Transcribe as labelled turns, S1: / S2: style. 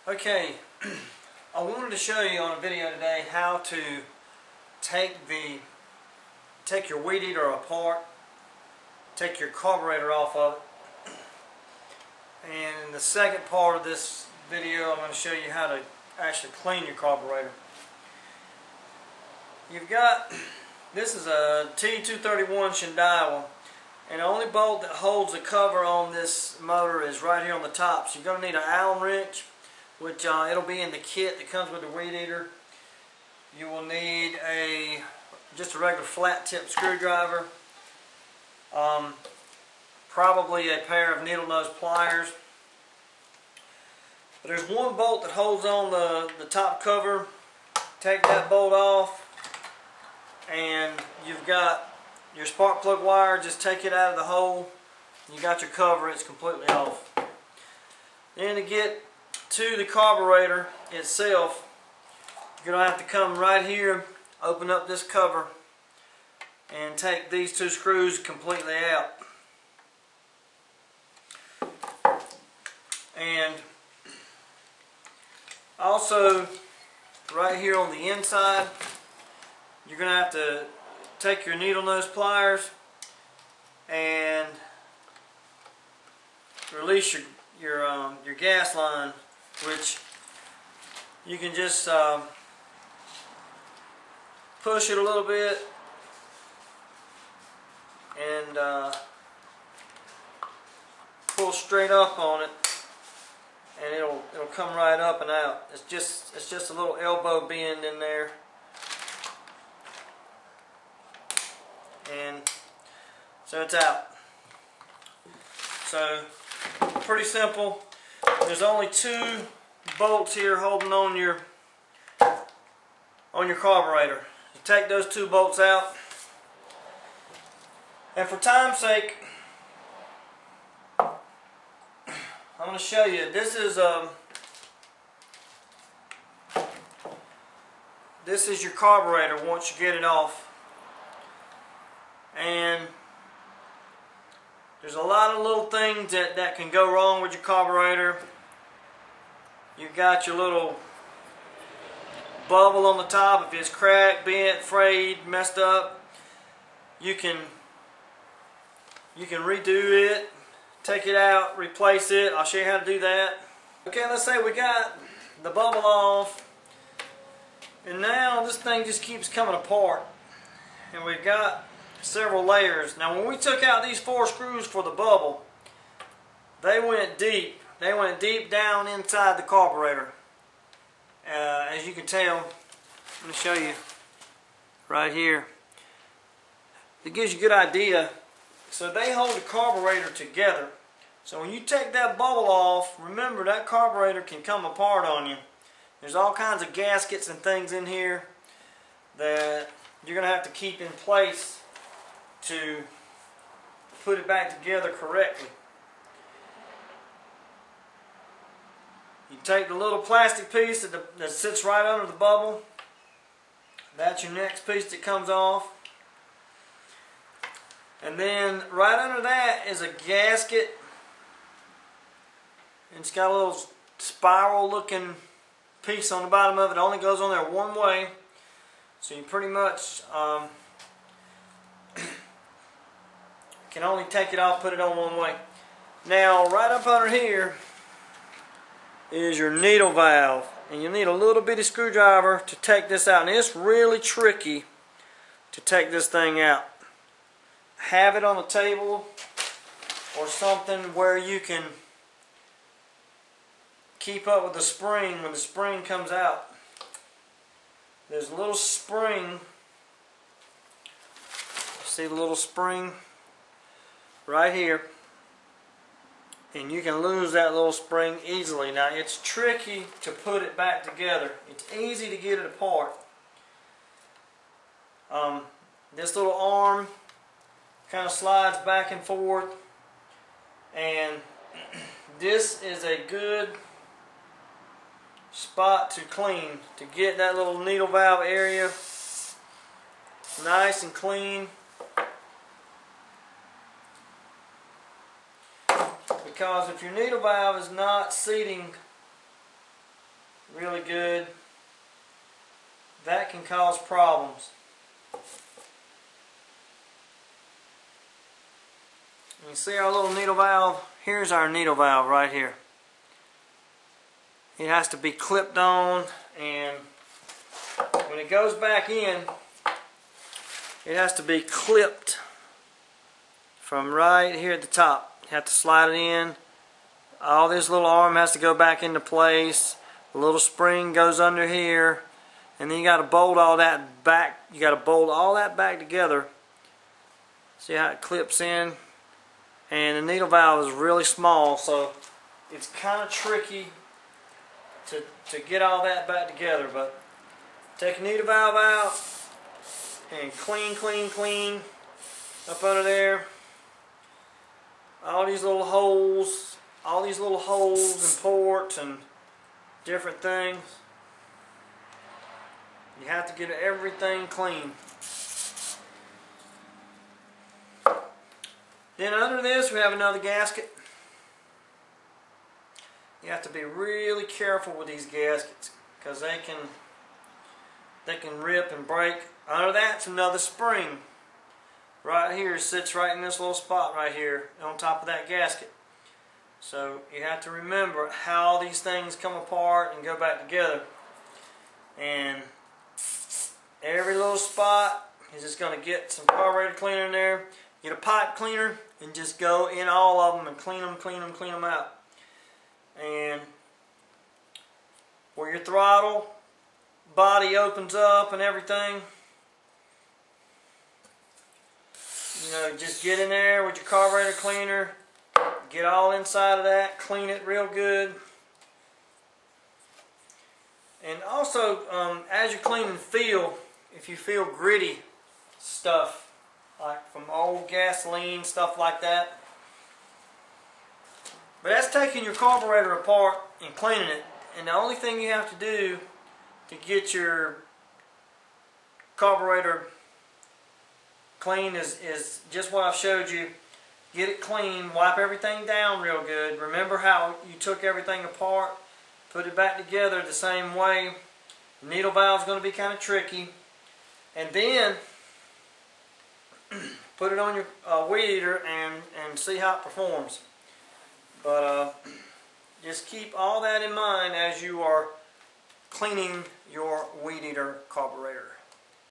S1: Okay, I wanted to show you on a video today how to take your Weedeater apart, take your carburetor off of it, and in the second part of this video I'm going to show you how to actually clean your carburetor. This is a T231 Shindaiwa, and the only bolt that holds the cover on this motor is right here on the top. So you're going to need an Allen wrench, which it'll be in the kit that comes with the Weedeater. You will need just a regular flat tip screwdriver, probably a pair of needle nose pliers. But there's one bolt that holds on the top cover. Take that bolt off, and you've got your spark plug wire. Just take it out of the hole. You got your cover. It's completely off. Then to get to the carburetor itself, you're going to have to come right here, open up this cover, and take these two screws completely out. And also, right here on the inside, you're going to have to take your needle nose pliers and release your gas line, which you can just push it a little bit and pull straight up on it, and it'll come right up and out. It's just a little elbow bend in there, and so it's out. So pretty simple. There's only two bolts here holding on your carburetor. You take those two bolts out, and for time's sake, I'm going to show you. This is your carburetor once you get it off, and there's a lot of little things that can go wrong with your carburetor. You've got your little bubble on the top. If it's cracked, bent, frayed, messed up, you can redo it, take it out, replace it. I'll show you how to do that. Okay, let's say we got the bubble off, and now this thing just keeps coming apart, and we've got several layers. Now when we took out these 4 screws for the bubble, they went deep. They went deep down inside the carburetor. As you can tell, let me show you right here. It gives you a good idea. So they hold the carburetor together. So when you take that bubble off, remember that carburetor can come apart on you. There's all kinds of gaskets and things in here that you're going to have to keep in place to put it back together correctly. You take the little plastic piece that sits right under the bubble. That's your next piece that comes off. And then right under that is a gasket. And it's got a little spiral looking piece on the bottom of it. It only goes on there one way. So you pretty much can only take it off, put it on one way. Now right up under here is your needle valve, and you need a little bitty screwdriver to take this out, and it's really tricky to take this thing out. Have it on the table or something where you can keep up with the spring when the spring comes out. There's a little spring. See the little spring right here, and you can lose that little spring easily. Now it's tricky to put it back together. It's easy to get it apart. This little arm kind of slides back and forth, and this is a good spot to clean, to get that little needle valve area nice and clean. Because if your needle valve is not seating really good, that can cause problems. You see our little needle valve? Here's our needle valve right here. It has to be clipped on, and when it goes back in, it has to be clipped from right here at the top. You have to slide it in. All this little arm has to go back into place. The little spring goes under here, and then you got to bolt all that back. You got to bolt all that back together. See how it clips in? And the needle valve is really small, so it's kind of tricky to get all that back together. But take the needle valve out and clean up under there. All these little holes and ports and different things. You have to get everything clean. Then under this we have another gasket. You have to be really careful with these gaskets because they can rip and break. Under that's another spring. Right here, sits right in this little spot right here on top of that gasket. So you have to remember how these things come apart and go back together. And every little spot is just going to get some carburetor cleaner in there. Get a pipe cleaner and just go in all of them and clean them out. And where your throttle body opens up and everything, you know, just get in there with your carburetor cleaner, get all inside of that, clean it real good. And also, as you're cleaning, if you feel gritty stuff, like from old gasoline, stuff like that. But that's taking your carburetor apart and cleaning it. And the only thing you have to do to get your carburetor clean is just what I've showed you. Get it clean, wipe everything down real good. Remember how you took everything apart, put it back together the same way. The needle valve is going to be kind of tricky. And then put it on your Weedeater and see how it performs. But just keep all that in mind as you are cleaning your Weedeater carburetor.